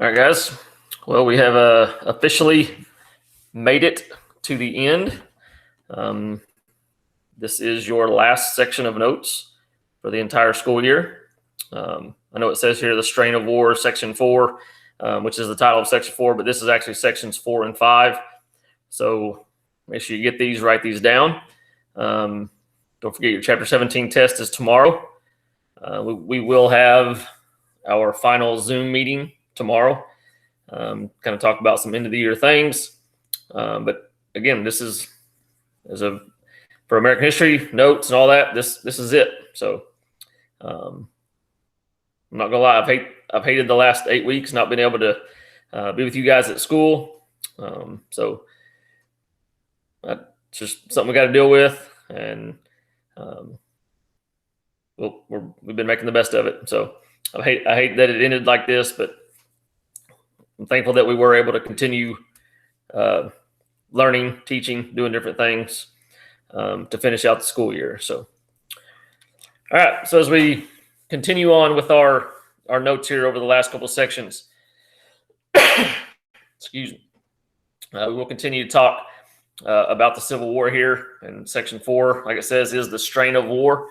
All right, guys. Well, we have officially made it to the end. This is your last section of notes for the entire school year. I know it says here the strain of war, section 4, which is the title of section 4, but this is actually sections 4 and 5. So make sure you get these, write these down. Don't forget your chapter 17 test is tomorrow. We will have our final Zoom meeting tomorrow. Kind of talk about some end of the year things. But again, this is for American history notes and all that. This is it. So I'm not gonna lie, I've hated the last 8 weeks not being able to be with you guys at school. So that's just something we got to deal with, and we've been making the best of it. So I hate that it ended like this, but I'm thankful that we were able to continue learning, teaching, doing different things to finish out the school year. So, all right. So as we continue on with our notes here over the last couple of sections, excuse me, we will continue to talk about the Civil War here. And section 4, like it says, is the strain of war.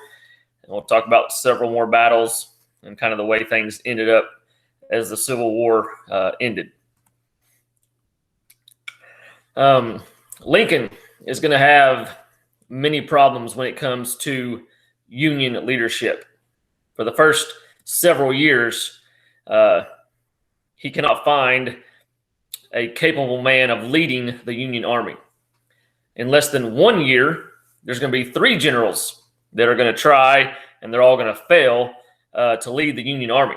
And we'll talk about several more battles and kind of the way things ended up as the Civil War ended. Lincoln is going to have many problems when it comes to Union leadership. For the first several years, he cannot find a capable man of leading the Union Army. In less than 1 year, there's going to be 3 generals that are going to try, and they're all going to fail to lead the Union Army.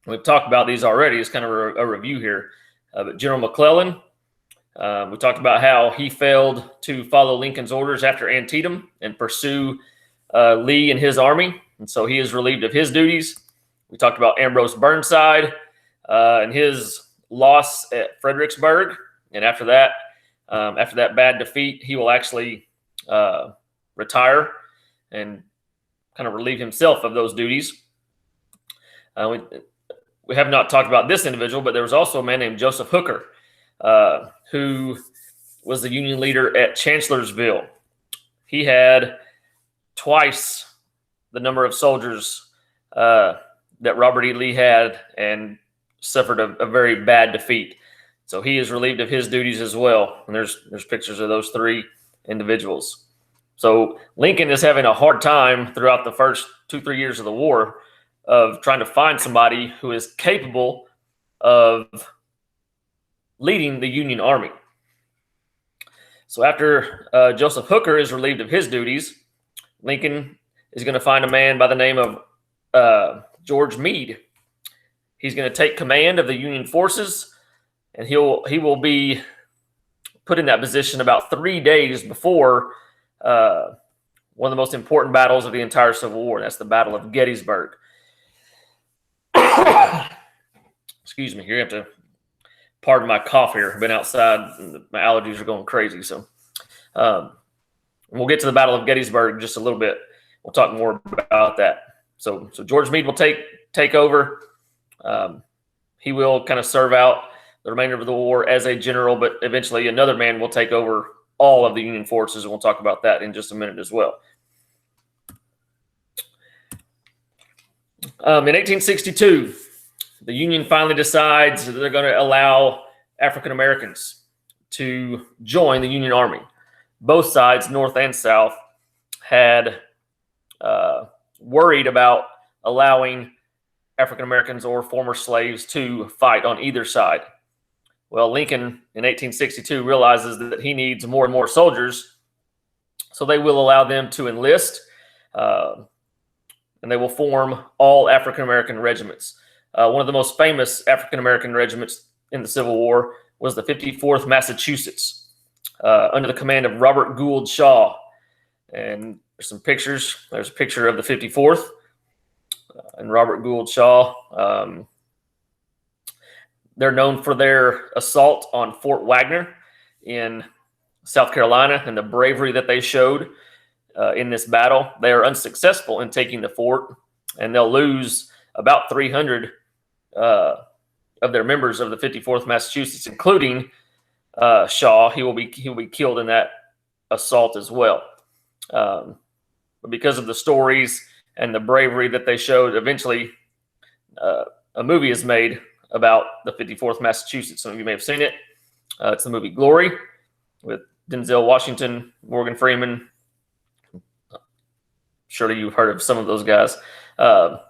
We've talked about these already. It's kind of a review here. But General McClellan, we talked about how he failed to follow Lincoln's orders after Antietam and pursue Lee and his army. And so he is relieved of his duties. We talked about Ambrose Burnside and his loss at Fredericksburg. And after that bad defeat, he will actually retire and kind of relieve himself of those duties. We have not talked about this individual, but there was also a man named Joseph Hooker, who was the Union leader at Chancellorsville. He had twice the number of soldiers that Robert E. Lee had and suffered a very bad defeat. So he is relieved of his duties as well. And there's pictures of those 3 individuals. So Lincoln is having a hard time throughout the first 2-3 years of the war of trying to find somebody who is capable of leading the Union Army. So after Joseph Hooker is relieved of his duties, Lincoln is going to find a man by the name of George Meade. He's going to take command of the Union forces, and he will be put in that position about 3 days before one of the most important battles of the entire Civil War. That's the Battle of Gettysburg. Excuse me. You're going to have to pardon my cough here. I've been outside and my allergies are going crazy. So we'll get to the Battle of Gettysburg in just a little bit. We'll talk more about that. So George Meade will take over. He will kind of serve out the remainder of the war as a general, but eventually another man will take over all of the Union forces, and we'll talk about that in just a minute as well. In 1862, the Union finally decides that they're going to allow African Americans to join the Union Army. Both sides, North and South, had worried about allowing African Americans or former slaves to fight on either side. Well, Lincoln in 1862 realizes that he needs more and more soldiers, so they will allow them to enlist, and they will form all African American regiments. One of the most famous African American regiments in the Civil War was the 54th Massachusetts, under the command of Robert Gould Shaw. And there's some pictures. There's a picture of the 54th and Robert Gould Shaw. They're known for their assault on Fort Wagner in South Carolina and the bravery that they showed in this battle. They are unsuccessful in taking the fort, and they'll lose about 300 of their members of the 54th Massachusetts, including Shaw. He will be killed in that assault as well. But because of the stories and the bravery that they showed, eventually a movie is made about the 54th Massachusetts. Some of you may have seen it. It's the movie Glory with Denzel Washington, Morgan Freeman. Surely you've heard of some of those guys. If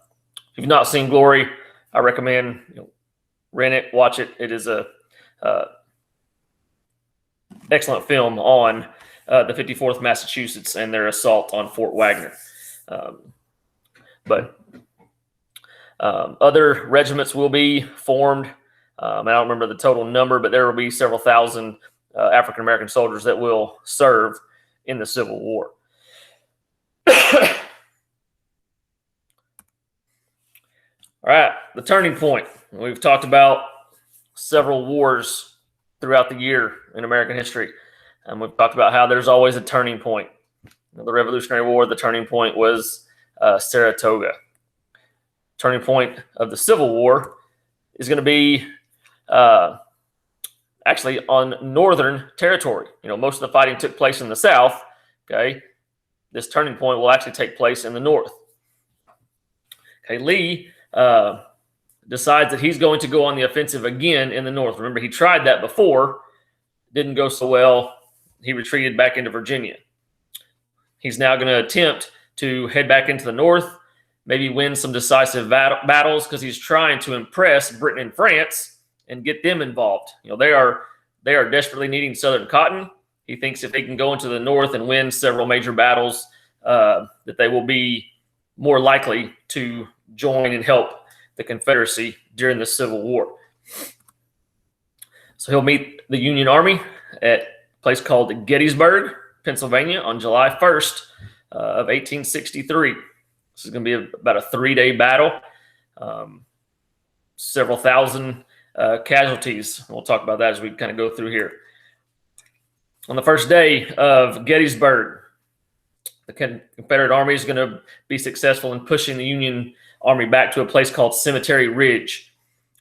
you've not seen Glory, I recommend rent it, watch it. It is a excellent film on the 54th Massachusetts and their assault on Fort Wagner. But other regiments will be formed. I don't remember the total number, but there will be several thousand African-American soldiers that will serve in the Civil War. All right, the turning point. We've talked about several wars throughout the year in American history. And we've talked about how there's always a turning point. The Revolutionary War, the turning point was Saratoga. Turning point of the Civil War is going to be actually on Northern territory. Most of the fighting took place in the South. Okay, this turning point will actually take place in the North. Okay, Lee decides that he's going to go on the offensive again in the North. Remember, he tried that before, didn't go so well. He retreated back into Virginia. He's now going to attempt to head back into the North, maybe win some decisive battles, because he's trying to impress Britain and France and get them involved. They are desperately needing Southern cotton. He thinks if they can go into the North and win several major battles, that they will be more likely to join and help the Confederacy during the Civil War. So he'll meet the Union Army at a place called Gettysburg, Pennsylvania, on July 1st of 1863. This is going to be about a 3-day battle, several thousand casualties. We'll talk about that as we kind of go through here. On the first day of Gettysburg, the Confederate Army is going to be successful in pushing the Union Army back to a place called Cemetery Ridge.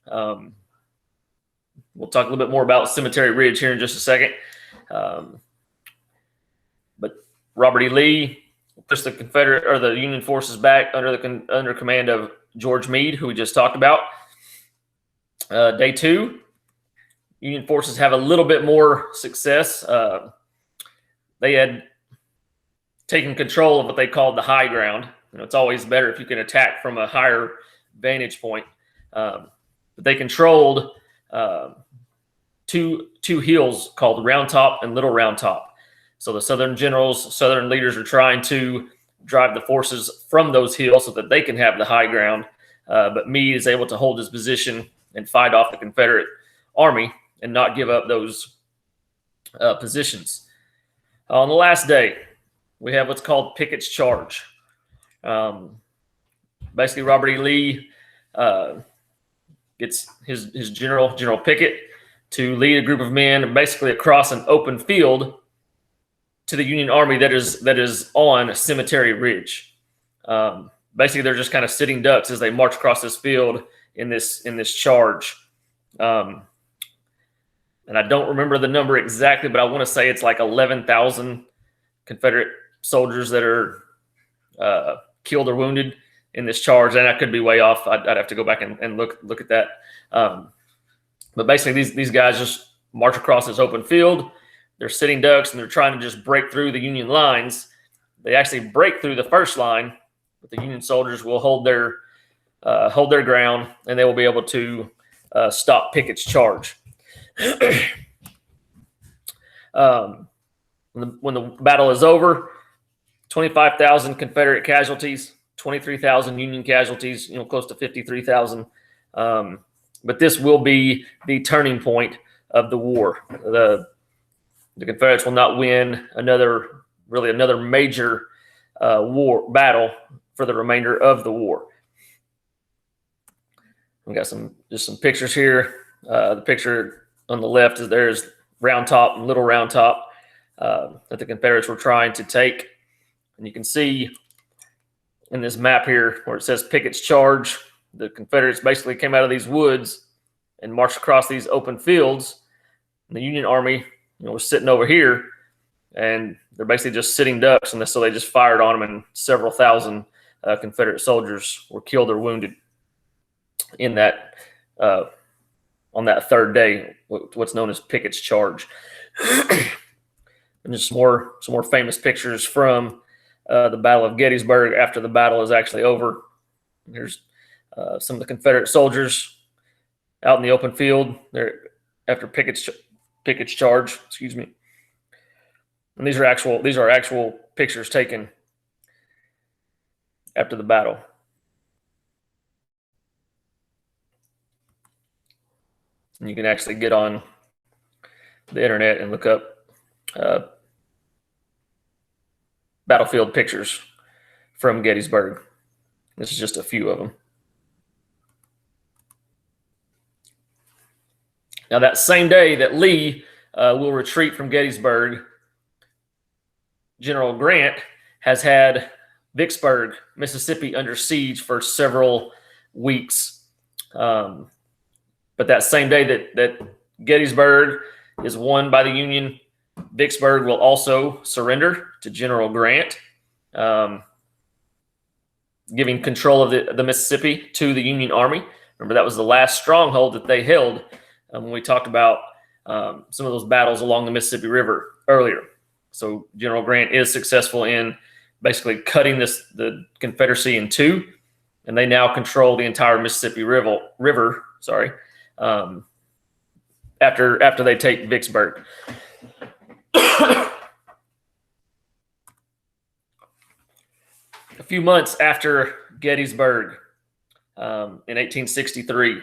We'll talk a little bit more about Cemetery Ridge here in just a second. But Robert E. Lee pushed the Confederate or the Union forces back under command of George Meade, who we just talked about. Day 2, Union forces have a little bit more success. They had taken control of what they called the high ground. It's always better if you can attack from a higher vantage point. But they controlled two hills called Round Top and Little Round Top. So the Southern generals, Southern leaders are trying to drive the forces from those hills so that they can have the high ground. But Meade is able to hold his position and fight off the Confederate Army and not give up those positions. On the last day, we have what's called Pickett's Charge. Basically, Robert E. Lee gets his General Pickett to lead a group of men basically across an open field to the Union Army that is on Cemetery Ridge. Basically, they're just kind of sitting ducks as they march across this field in this charge. And I don't remember the number exactly, but I want to say it's like 11,000 Confederate soldiers that are killed or wounded in this charge. And I could be way off. I'd have to go back and look at that. But basically, these guys just march across this open field. They're sitting ducks, and they're trying to just break through the Union lines. They actually break through the first line, but the Union soldiers will hold their ground, and they will be able to stop Pickett's charge. When the battle is over, 25,000 Confederate casualties, 23,000 Union casualties, close to 53,000. But this will be the turning point of the war. The Confederates will not win another major battle for the remainder of the war. We got some pictures here. The picture on the left there's Round Top and Little Round Top that the Confederates were trying to take. And you can see in this map here where it says Pickett's Charge, the Confederates basically came out of these woods and marched across these open fields. And the Union Army, was sitting over here, and they're basically just sitting ducks. And so they just fired on them, and several thousand Confederate soldiers were killed or wounded in that on that third day, what's known as Pickett's Charge. And just some more famous pictures from the Battle of Gettysburg after the battle is actually over. Here's some of the Confederate soldiers out in the open field there after Pickett's Charge. Excuse me. And these are actual pictures taken after the battle. And you can actually get on the internet and look up battlefield pictures from Gettysburg. This is just a few of them. Now, that same day that Lee will retreat from Gettysburg, General Grant has had Vicksburg, Mississippi, under siege for several weeks. But that same day that Gettysburg is won by the Union, Vicksburg will also surrender to General Grant, giving control of the Mississippi to the Union Army. Remember, that was the last stronghold that they held when we talked about some of those battles along the Mississippi River earlier. So General Grant is successful in basically cutting the Confederacy in two, and they now control the entire Mississippi River. After they take Vicksburg. A few months after Gettysburg, in 1863,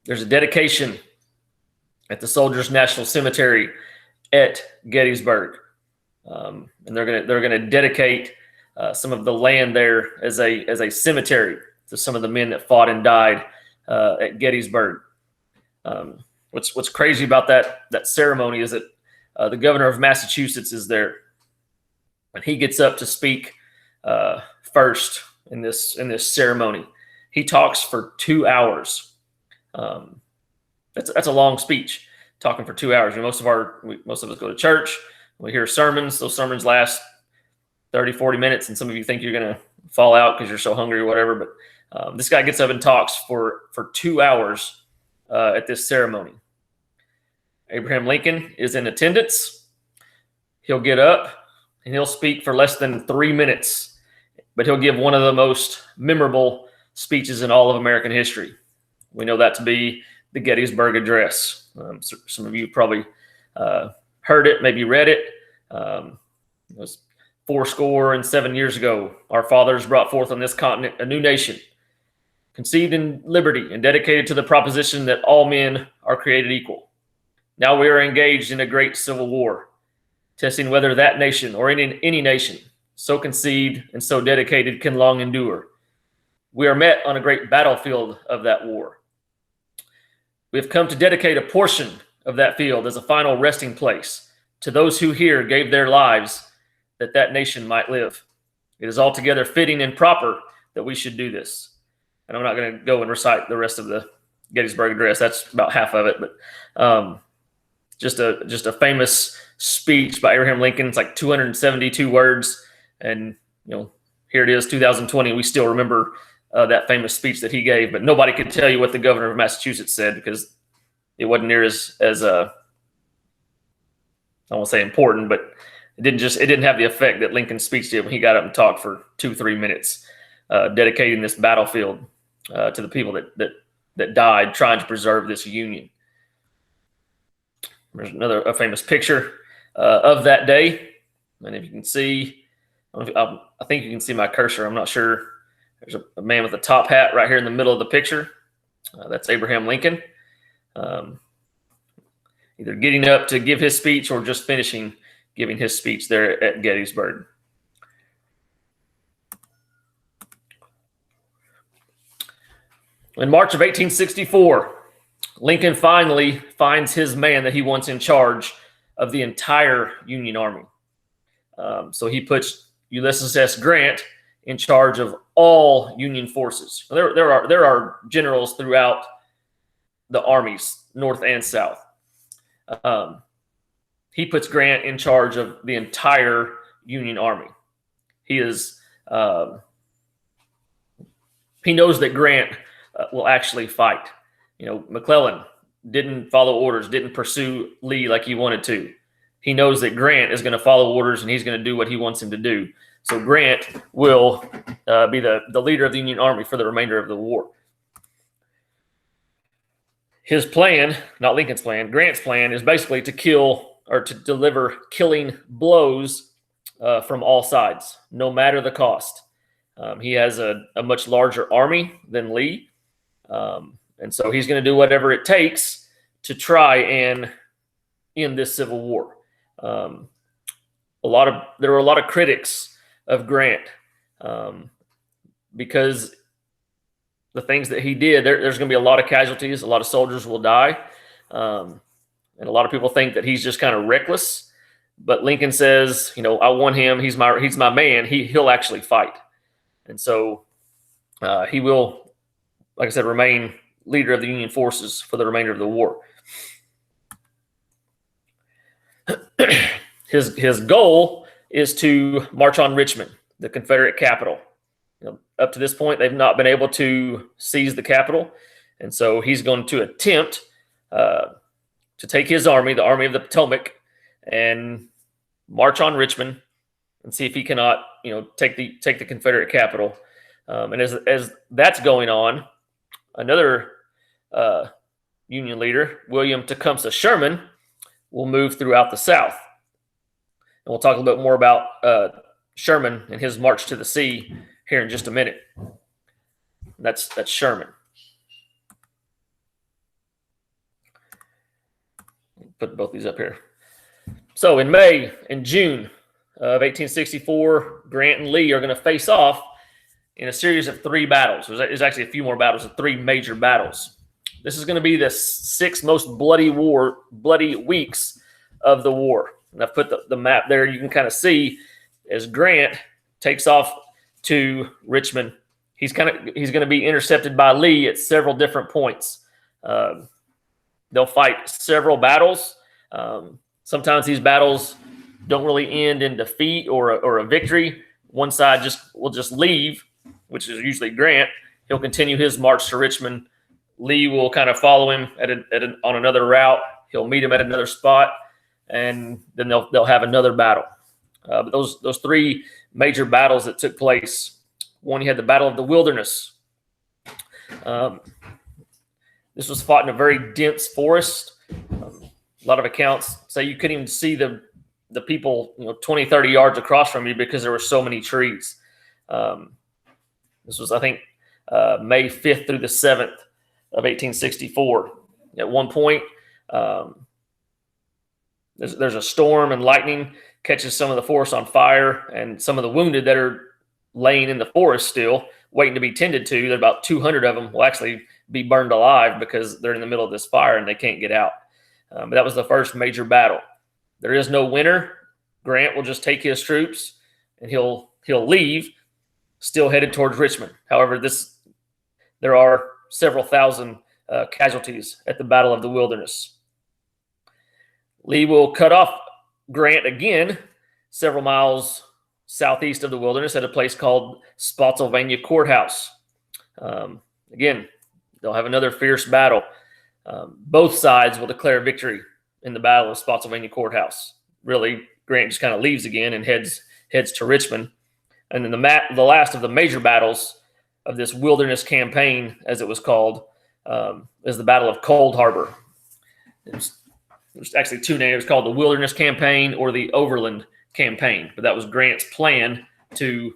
there's a dedication at the Soldiers National Cemetery at Gettysburg, and they're gonna dedicate some of the land there as a cemetery to some of the men that fought and died at Gettysburg. What's crazy about that ceremony is that the governor of Massachusetts is there, and he gets up to speak first in this ceremony. He talks for 2 hours. That's a long speech, talking for 2 hours. Most of us go to church, we hear sermons. Those sermons last 30, 40 minutes, and some of you think you're going to fall out because you're so hungry or whatever. But this guy gets up and talks for 2 hours at this ceremony. Abraham Lincoln is in attendance. He'll get up and he'll speak for less than 3 minutes, but he'll give one of the most memorable speeches in all of American history. We know that to be the Gettysburg Address. Some of you probably heard it, maybe read it. It was 407 years ago. Our fathers brought forth on this continent a new nation, conceived in liberty and dedicated to the proposition that all men are created equal. Now we are engaged in a great civil war, testing whether that nation or any nation so conceived and so dedicated can long endure. We are met on a great battlefield of that war. We have come to dedicate a portion of that field as a final resting place to those who here gave their lives that that nation might live. It is altogether fitting and proper that we should do this. And I'm not going to go and recite the rest of the Gettysburg Address. That's about half of it, but just a famous speech by Abraham Lincoln. It's like 272 words, and here it is, 2020. We still remember that famous speech that he gave, but nobody could tell you what the governor of Massachusetts said because it wasn't near as I won't say important, but it didn't have the effect that Lincoln's speech did when he got up and talked for 2-3 minutes, dedicating this battlefield to the people that died trying to preserve this union. There's a famous picture of that day, and if you can see, I think you can see my cursor. I'm not sure. There's a man with a top hat right here in the middle of the picture. That's Abraham Lincoln, either getting up to give his speech or just finishing giving his speech there at Gettysburg. In March of 1864, Lincoln finally finds his man that he wants in charge of the entire Union Army. So he puts Ulysses S. Grant in charge of all Union forces. There are generals throughout the armies, North and South. He puts Grant in charge of the entire Union Army. He is he knows that Grant will actually fight. You know, McClellan didn't follow orders, didn't pursue Lee like he wanted to. He knows that Grant is going to follow orders and he's going to do what he wants him to do. So Grant will be the leader of the Union Army for the remainder of the war. His plan, not Lincoln's plan, Grant's plan is basically to kill or to deliver killing blows from all sides, no matter the cost. He has a much larger army than Lee. And so he's going to do whatever it takes to try and end this Civil War. There were a lot of critics of Grant because the things that he did, there's going to be a lot of casualties. A lot of soldiers will die. And a lot of people think that he's just kind of reckless. But Lincoln says, you know, I want him. He's my man. He'll actually fight. And so he will, like I said, remain leader of the Union forces for the remainder of the war. His goal is to march on Richmond, the Confederate capital. You know, up to this point, they've not been able to seize the capital, and so he's going to attempt to take his army, the Army of the Potomac, and march on Richmond and see if he cannot, you know, take the Confederate capital. And as that's going on, another Union leader, William Tecumseh Sherman, will move throughout the South. And we'll talk a little bit more about Sherman and his march to the sea here in just a minute. That's Sherman. Put both these up here. So in May and June of 1864, Grant and Lee are going to face off in a series of 3 battles. There's actually a few more battles, 3 major battles. This is going to be the 6 most bloody weeks of the war. And I've put the map there. You can kind of see as Grant takes off to Richmond, he's going to be intercepted by Lee at several different points. They'll fight several battles. Sometimes these battles don't really end in defeat or a victory. One side will just leave, which is usually Grant. He'll continue his march to Richmond. Lee will kind of follow him on another route. He'll meet him at another spot, and then they'll have another battle. But those 3 major battles that took place. One, you had the Battle of the Wilderness. This was fought in a very dense forest. A lot of accounts say you couldn't even see the people, 20, 30 yards across from you because there were so many trees. This was, I think, May 5th through the 7th of 1864. At one point, there's a storm and lightning catches some of the forest on fire, and some of the wounded that are laying in the forest still waiting to be tended to. There are about 200 of them will actually be burned alive because they're in the middle of this fire and they can't get out. But that was the first major battle. There is no winner. Grant will just take his troops and he'll leave, still headed towards Richmond. However, there are several thousand casualties at the Battle of the Wilderness. Lee will cut off Grant again several miles southeast of the Wilderness at a place called Spotsylvania Courthouse. Again, they'll have another fierce battle. Both sides will declare victory in the Battle of Spotsylvania Courthouse. Really, Grant just kind of leaves again and heads to Richmond. And then the last of the major battles of this wilderness campaign, as it was called, is the Battle of Cold Harbor. There's actually 2 names. It was called the Wilderness Campaign or the Overland Campaign. But that was Grant's plan to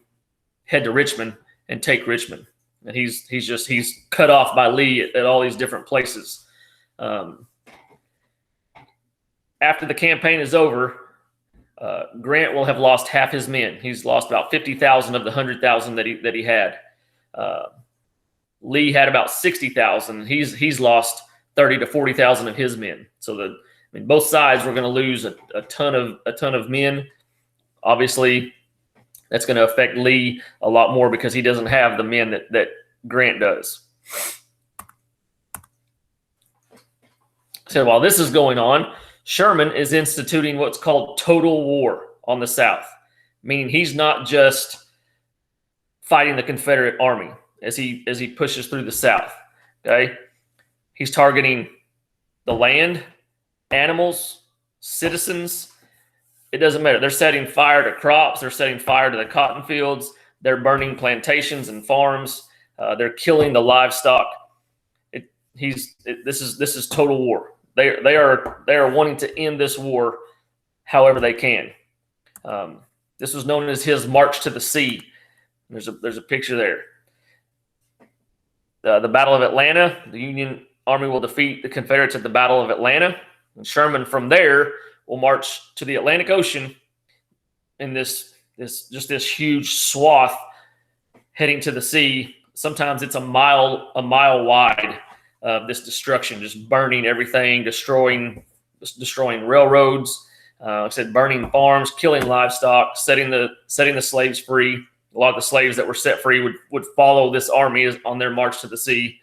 head to Richmond and take Richmond. And he's cut off by Lee at all these different places. After the campaign is over, Grant will have lost half his men. He's lost about 50,000 of the 100,000 that he had. Lee had about 60,000. He's lost 30 to 40,000 of his men. So both sides were going to lose a ton of men. Obviously, That's going to affect Lee a lot more because he doesn't have the men that Grant does. So while this is going on, Sherman is instituting what's called total war on the South, meaning he's not just fighting the Confederate Army as he pushes through the South. Okay, he's targeting the land, animals, citizens. It doesn't matter. They're setting fire to crops. They're setting fire to the cotton fields. They're burning plantations and farms. They're killing the livestock. This is total war. They are wanting to end this war however they can. This was known as his March to the Sea. There's a picture there. The Battle of Atlanta. The Union Army will defeat the Confederates at the Battle of Atlanta, and Sherman from there will march to the Atlantic Ocean in this huge swath heading to the sea. Sometimes it's a mile wide. This destruction, just burning everything, destroying railroads, like I said, burning farms, killing livestock, setting the slaves free. A lot of the slaves that were set free would follow this army on their march to the sea.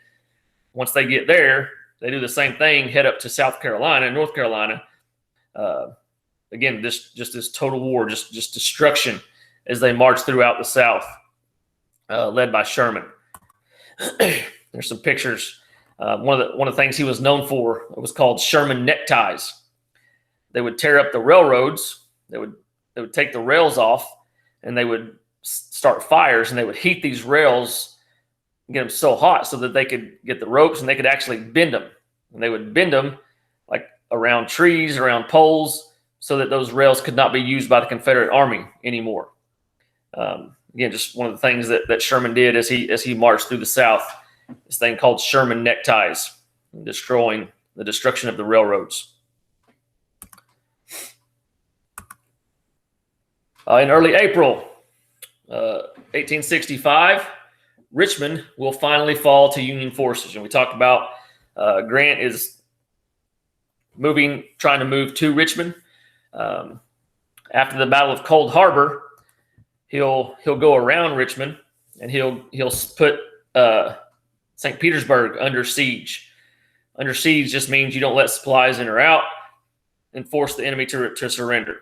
Once they get there, they do the same thing, head up to South Carolina, North Carolina. Again, this total war, just destruction as they march throughout the South, led by Sherman. There's some pictures. One of the things he was known for was called Sherman neckties. They would tear up the railroads. They would take the rails off, and they would start fires, and they would heat these rails, get them so hot so that they could get the ropes and they could actually bend them. And they would bend them like around trees, around poles, so that those rails could not be used by the Confederate Army anymore. Again, just one of the things that Sherman did as he marched through the South. This thing called Sherman neckties, the destruction of the railroads. In early April 1865, Richmond will finally fall to Union forces. And we talked about Grant is trying to move to Richmond. After the Battle of Cold Harbor, he'll go around Richmond, and he'll put St. Petersburg under siege. Under siege just means you don't let supplies in or out and force the enemy to surrender.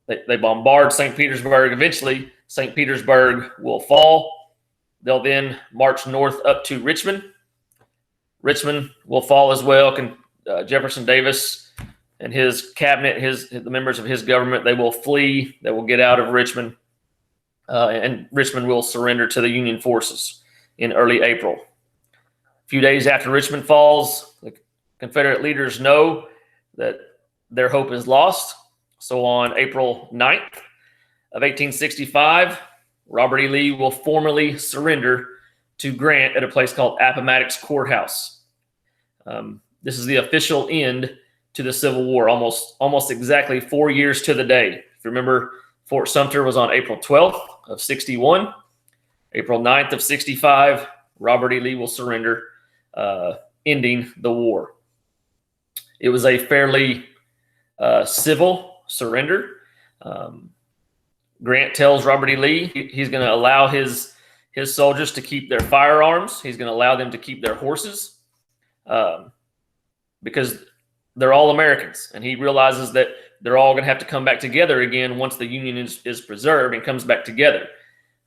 They bombard St. Petersburg. Eventually, St. Petersburg will fall. They'll then march north up to Richmond. Richmond will fall as well. Jefferson Davis and his cabinet, the members of his government, they will flee. They will get out of Richmond, and Richmond will surrender to the Union forces in early April. A few days after Richmond falls, the Confederate leaders know that their hope is lost. So on April 9th of 1865, Robert E. Lee will formally surrender to Grant at a place called Appomattox Courthouse. This is the official end to the Civil War, almost exactly 4 years to the day. If you remember, Fort Sumter was on April 12th of 61. April 9th of 65, Robert E. Lee will surrender, ending the war. It was a fairly civil surrender. Grant tells Robert E. Lee he's going to allow his soldiers to keep their firearms. He's going to allow them to keep their horses, because they're all Americans, and he realizes that they're all going to have to come back together again once the Union is preserved and comes back together.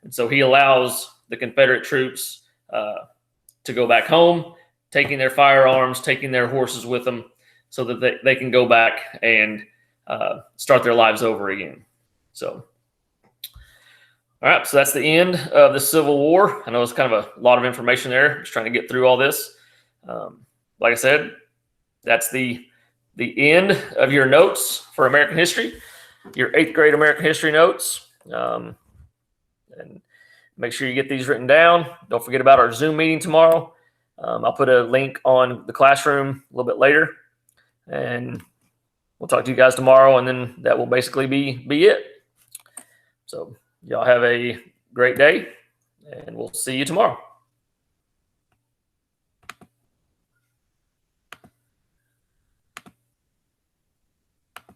And so he allows the Confederate troops to go back home, taking their firearms, taking their horses with them, so that they can go back and start their lives over again. So, all right, so that's the end of the Civil War. I know it's kind of a lot of information there, just trying to get through all this. Like I said, that's the end of your notes for American history, your 8th grade American history notes. And make sure you get these written down. Don't forget about our Zoom meeting tomorrow. I'll put a link on the classroom a little bit later, and we'll talk to you guys tomorrow, and then that will basically be it. So y'all have a great day, and we'll see you tomorrow.